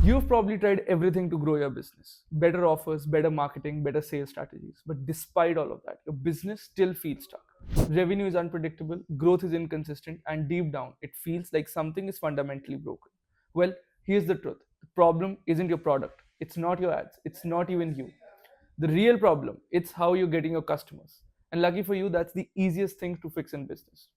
You've probably tried everything to grow your business. Better offers, better marketing, better sales strategies. But despite all of that, your business still feels stuck. Revenue is unpredictable, growth is inconsistent, and deep down, it feels like something is fundamentally broken. Well, here's the truth. The problem isn't your product. It's not your ads. It's not even you. The real problem, it's how you're getting your customers. And lucky for you, that's the easiest thing to fix in business.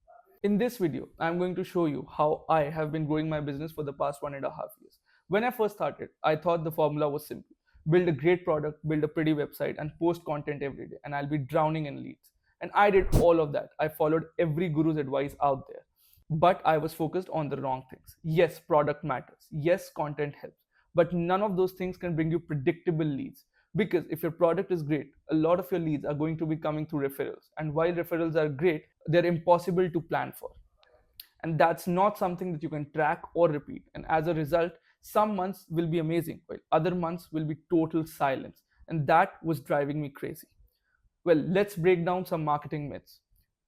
In this video, I'm going to show you how I have been growing my business for the past 1.5 years. When I first started, I thought the formula was simple. Build a great product, build a pretty website, and post content every day, and I'll be drowning in leads. And I did all of that. I followed every guru's advice out there. But I was focused on the wrong things. Yes, product matters. Yes, content helps. But none of those things can bring you predictable leads. Because if your product is great, a lot of your leads are going to be coming through referrals. And while referrals are great, they're impossible to plan for. And that's not something that you can track or repeat. And as a result, some months will be amazing, while other months will be total silence. And that was driving me crazy. Well, let's break down some marketing myths.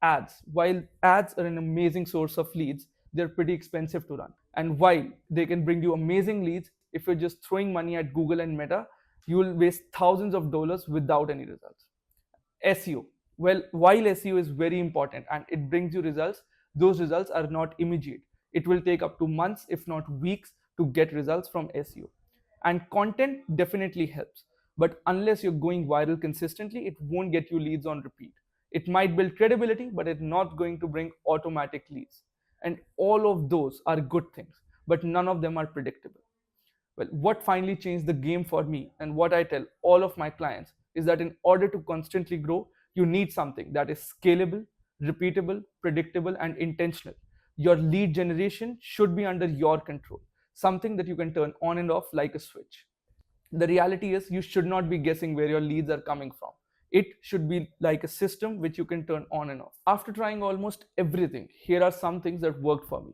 Ads. While ads are an amazing source of leads, they're pretty expensive to run. And while they can bring you amazing leads, if you're just throwing money at Google and Meta, you will waste thousands of dollars without any results. SEO. Well, while SEO is very important and it brings you results, those results are not immediate. It will take up to months, if not weeks, to get results from SEO. And content definitely helps. But unless you're going viral consistently, it won't get you leads on repeat. It might build credibility, but it's not going to bring automatic leads. And all of those are good things, but none of them are predictable. Well, what finally changed the game for me and what I tell all of my clients is that in order to constantly grow, you need something that is scalable, repeatable, predictable, and intentional. Your lead generation should be under your control, something that you can turn on and off like a switch. The reality is, you should not be guessing where your leads are coming from. It should be like a system which you can turn on and off. After trying almost everything, here are some things that worked for me.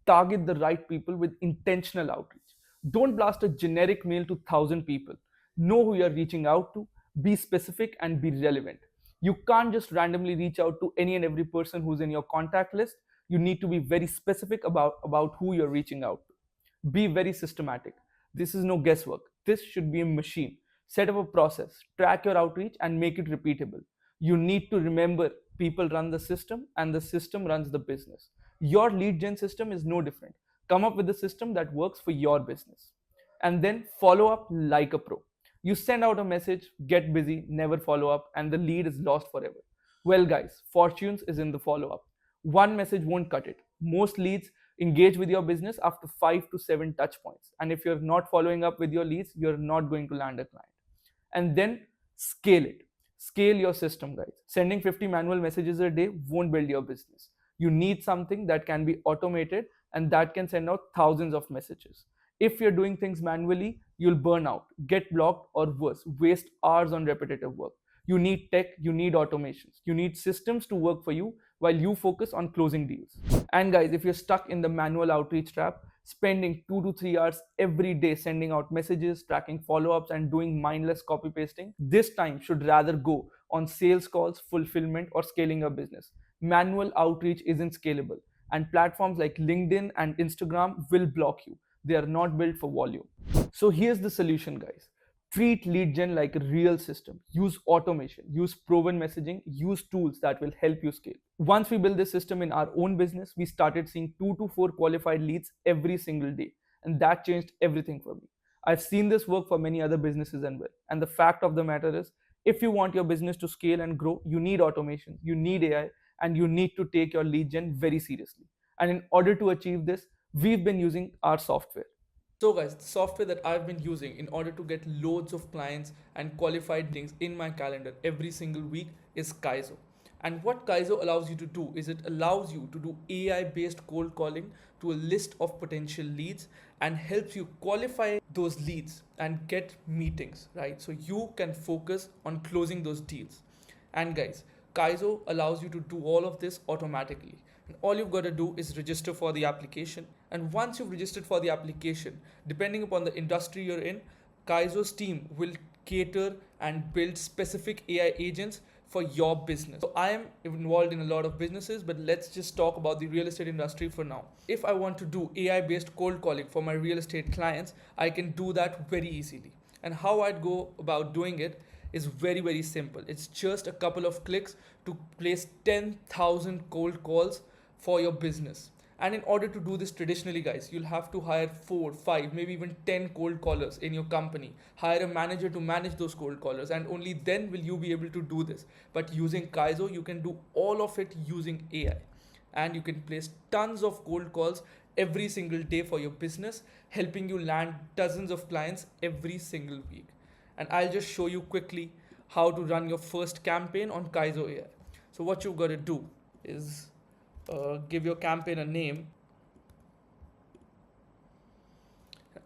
Target the right people with intentional outreach. Don't blast a generic mail to 1,000 people. Know who you're reaching out to, be specific, and be relevant. You can't just randomly reach out to any and every person who's in your contact list. You need to be very specific about who you're reaching out to. Be very systematic. This is no guesswork. This should be a machine. Set up a process, track your outreach, and make it repeatable. You need to remember people run the system and the system runs the business. Your lead gen system is no different. Come up with a system that works for your business. And then follow up like a pro. You send out a message, get busy, never follow up, and the lead is lost forever. Well, guys, fortunes is in the follow up. One message won't cut it. Most leads engage with your business after 5 to 7 touch points. And if you're not following up with your leads, you're not going to land a client. And then scale it. Scale your system, guys. Sending 50 manual messages a day won't build your business. You need something that can be automated and that can send out thousands of messages. If you're doing things manually, you'll burn out, get blocked, or worse, waste hours on repetitive work. You need tech, you need automations, you need systems to work for you while you focus on closing deals. And guys, if you're stuck in the manual outreach trap, spending 2 to 3 hours every day sending out messages, tracking follow-ups, and doing mindless copy pasting, this time should rather go on sales calls, fulfillment, or scaling your business. Manual outreach isn't scalable, and platforms like LinkedIn and Instagram will block you. They are not built for volume. So here's the solution, guys. Treat lead gen like a real system. Use automation, use proven messaging, use tools that will help you scale. Once we built this system in our own business, we started seeing 2 to 4 qualified leads every single day. And that changed everything for me. I've seen this work for many other businesses as well. And the fact of the matter is, if you want your business to scale and grow, you need automation, you need AI, and you need to take your lead gen very seriously. And in order to achieve this, we've been using our software. So guys, the software that I've been using in order to get loads of clients and qualified things in my calendar every single week is Kaizo. And what Kaizo allows you to do is it allows you to do AI based cold calling to a list of potential leads and helps you qualify those leads and get meetings, right? So you can focus on closing those deals. And guys, Kaizo allows you to do all of this automatically. And all you've got to do is register for the application. And once you've registered for the application, depending upon the industry you're in, Kaizo's team will cater and build specific AI agents for your business. So I am involved in a lot of businesses, but let's just talk about the real estate industry for now. If I want to do AI based cold calling for my real estate clients, I can do that very easily. And how I'd go about doing it is very, very simple. It's just a couple of clicks to place 10,000 cold calls for your business. And in order to do this traditionally, guys, you'll have to hire 4, 5, maybe even 10 cold callers in your company. Hire a manager to manage those cold callers, and only then will you be able to do this. But using Kaizo, you can do all of it using AI. And you can place tons of cold calls every single day for your business, helping you land dozens of clients every single week. And I'll just show you quickly how to run your first campaign on Kaizo AI. So what you've got to do is give your campaign a name.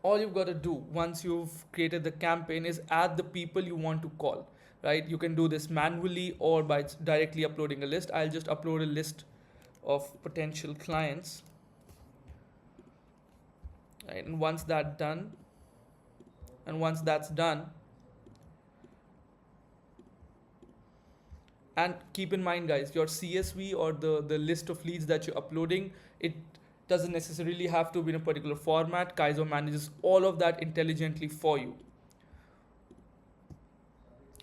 All you've got to do once you've created the campaign is add the people you want to call, right? You can do this manually or by directly uploading a list. I'll just upload a list of potential clients, right? And once that's done, and keep in mind, guys, your CSV or the list of leads that you're uploading, it doesn't necessarily have to be in a particular format. Kaizo manages all of that intelligently for you.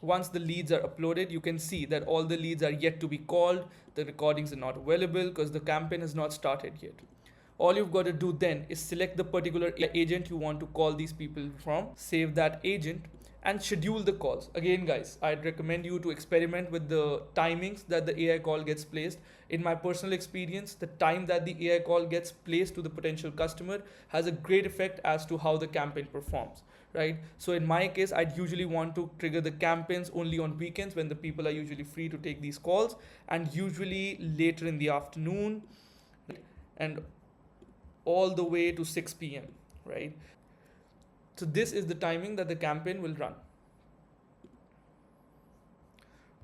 Once the leads are uploaded, you can see that all the leads are yet to be called. The recordings are not available because the campaign has not started yet. All you've got to do then is select the particular agent you want to call these people from, save that agent, and schedule the calls. Again, guys, I'd recommend you to experiment with the timings that the AI call gets placed. In my personal experience, the time that the AI call gets placed to the potential customer has a great effect as to how the campaign performs, right? So in my case, I'd usually want to trigger the campaigns only on weekends when the people are usually free to take these calls, and usually later in the afternoon, and all the way to 6 p.m., right? So this is the timing that the campaign will run,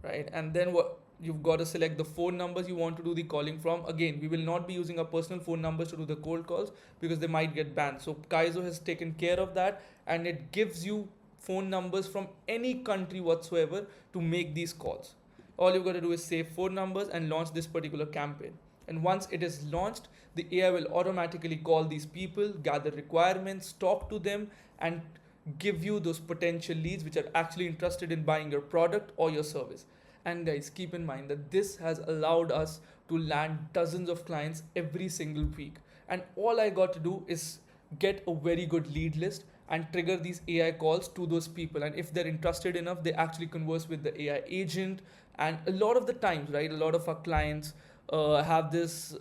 right? And then what you've got to select the phone numbers you want to do the calling from. Again, we will not be using our personal phone numbers to do the cold calls because they might get banned. So Kaizo has taken care of that, and it gives you phone numbers from any country whatsoever to make these calls. All you've got to do is save phone numbers and launch this particular campaign. And once it is launched, the AI will automatically call these people, gather requirements, talk to them, and give you those potential leads which are actually interested in buying your product or your service. And guys, keep in mind that this has allowed us to land dozens of clients every single week. And all I got to do is get a very good lead list and trigger these AI calls to those people. And if they're interested enough, they actually converse with the AI agent. And a lot of the times, right, a lot of our clients have this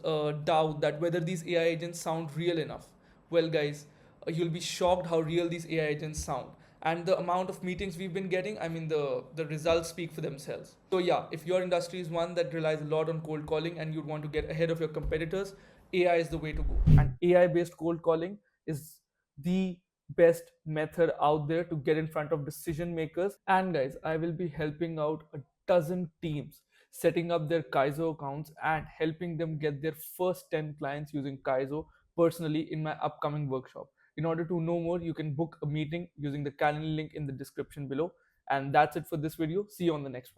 doubt that whether these AI agents sound real enough. Well, guys, you'll be shocked how real these AI agents sound. And the amount of meetings we've been getting, I mean, the results speak for themselves. So yeah, if your industry is one that relies a lot on cold calling and you'd want to get ahead of your competitors, AI is the way to go. And AI based cold calling is the best method out there to get in front of decision makers. And guys, I will be helping out a dozen teams setting up their Kaizo accounts and helping them get their first 10 clients using Kaizo personally in my upcoming workshop. In order to know more, you can book a meeting using the calendar link in the description below. And that's it for this video. See you on the next one.